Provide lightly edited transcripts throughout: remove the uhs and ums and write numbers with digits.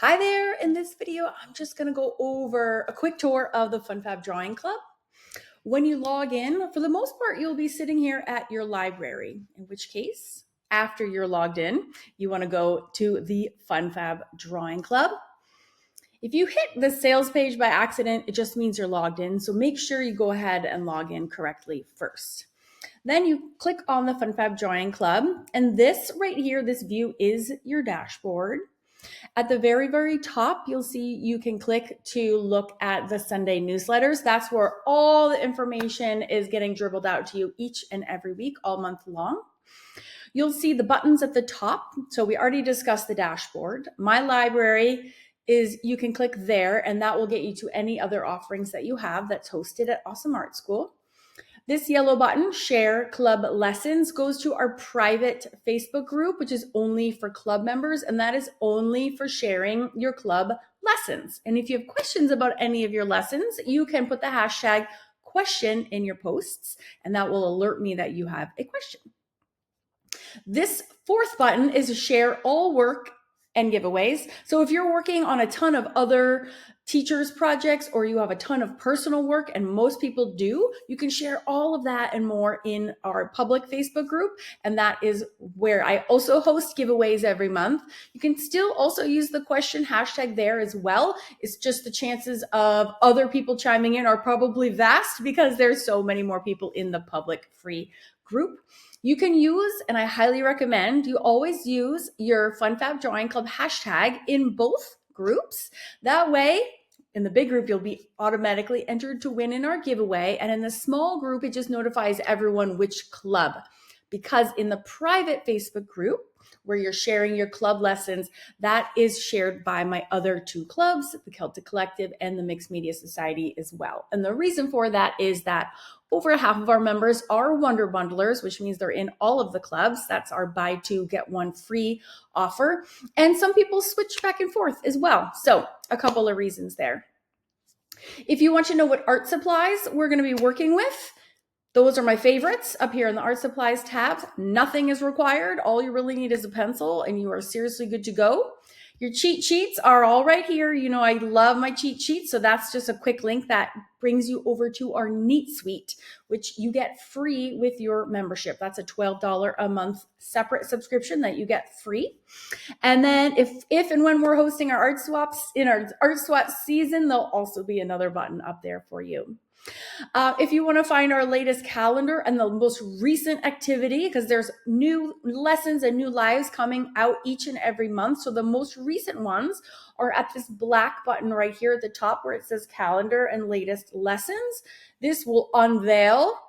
Hi there, in this video, I'm just gonna go over a quick tour of the Fab Drawing Club. When you log in, for the most part, you'll be sitting here at your library, in which case, after you're logged in, you wanna go to the Fab Drawing Club. If you hit the sales page by accident, it just means you're logged in, so make sure you go ahead and log in correctly first. Then you click on the Fab Drawing Club, and this right here, this view is your dashboard. At the very, very top, you'll see you can click to look at the Sunday newsletters. That's where all the information is getting dribbled out to you each and every week, all month long. You'll see the buttons at the top. So we already discussed the dashboard. My library is, you can click there, and that will get you to any other offerings that you have that's hosted at Awesome Art School. This yellow button, Share Club Lessons, goes to our private Facebook group, which is only for club members, and that is only for sharing your club lessons. And if you have questions about any of your lessons, you can put the hashtag question in your posts, and that will alert me that you have a question. This fourth button is Share All Work and Giveaways. So if you're working on a ton of other teachers' projects, or you have a ton of personal work, and most people do, you can share all of that and more in our public Facebook group. And that is where I also host giveaways every month. You can still also use the question hashtag there as well. It's just the chances of other people chiming in are probably vast because there's so many more people in the public free group. You can use, and I highly recommend, you always use your Fab Drawing Club hashtag in both groups. That way, in the big group, you'll be automatically entered to win in our giveaway. And in the small group, it just notifies everyone which club. Because in the private Facebook group, where you're sharing your club lessons, that is shared by my other two clubs, the Celtic Collective and the Mixed Media Society as well. And the reason for that is that over half of our members are Wonder Bundlers, which means they're in all of the clubs. That's our buy two, get one free offer. And some people switch back and forth as well. So a couple of reasons there. If you want to know what art supplies we're going to be working with, those are my favorites up here in the art supplies tab. Nothing is required. All you really need is a pencil, and you are seriously good to go. Your cheat sheets are all right here. You know, I love my cheat sheets. So that's just a quick link that brings you over to our Neat Suite, which you get free with your membership. That's a $12 a month separate subscription that you get free. And then if and when we're hosting our art swaps in our art swap season, there'll also be another button up there for you. If you want to find our latest calendar and the most recent activity, because there's new lessons and new lives coming out each and every month. So the most recent ones are at this black button right here at the top where it says calendar and latest lessons. This will unveil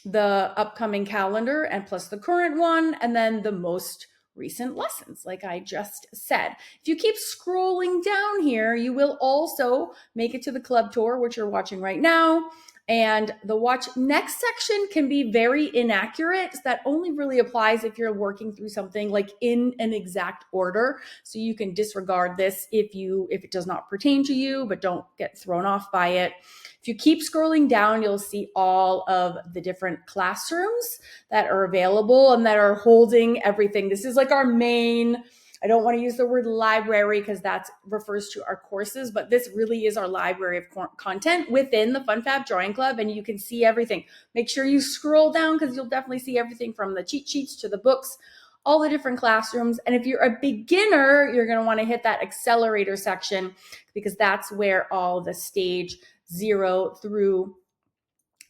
the upcoming calendar and plus the current one, and then the most recent lessons, like I just said. If you keep scrolling down here, you will also make it to the club tour, which you're watching right now. And the watch next section can be very inaccurate. That only really applies if you're working through something like in an exact order. So you can disregard this if it does not pertain to you, but don't get thrown off by it. If you keep scrolling down, you'll see all of the different classrooms that are available and that are holding everything. This is like our main, I don't want to use the word library because that refers to our courses, but this really is our library of content within the Fab Drawing Club, and you can see everything. Make sure you scroll down because you'll definitely see everything from the cheat sheets to the books, all the different classrooms. And if you're a beginner, you're going to want to hit that accelerator section because that's where all the stage 0 through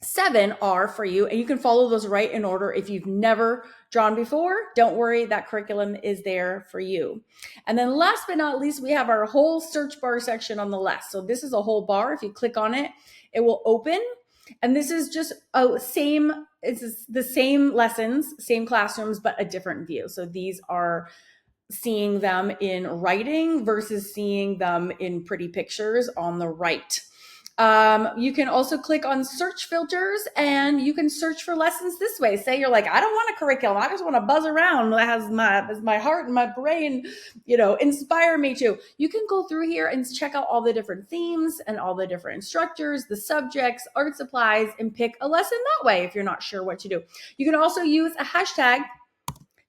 7 are for you, and you can follow those right in order. If you've never drawn before, don't worry, that curriculum is there for you. And then last but not least, we have our whole search bar section on the left. So this is a whole bar. If you click on it, it will open, and this is just it's the same lessons, same classrooms, but a different view. So these are seeing them in writing versus seeing them in pretty pictures on the right. You can also click on search filters, and you can search for lessons this way. Say you're like, I don't want a curriculum. I just want to buzz around as my heart and my brain, inspire me to. You can go through here and check out all the different themes and all the different instructors, the subjects, art supplies, and pick a lesson that way if you're not sure what to do. You can also use a hashtag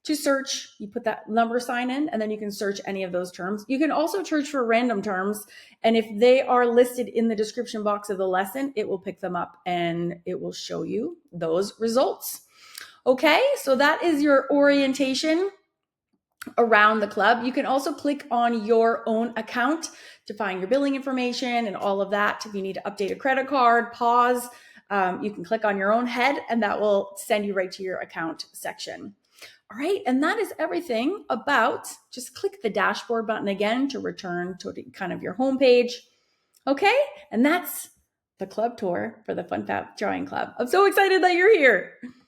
to search. You put that number sign in, and then you can search any of those terms. You can also search for random terms, and if they are listed in the description box of the lesson, it will pick them up and it will show you those results. Okay, so that is your orientation around the club. You can also click on your own account to find your billing information and all of that. If you need to update a credit card, pause, you can click on your own head and that will send you right to your account section. All right, and that is everything about, just click the dashboard button again to return to kind of your home page. Okay, and that's the club tour for the Fun Fab Drawing Club. I'm so excited that you're here.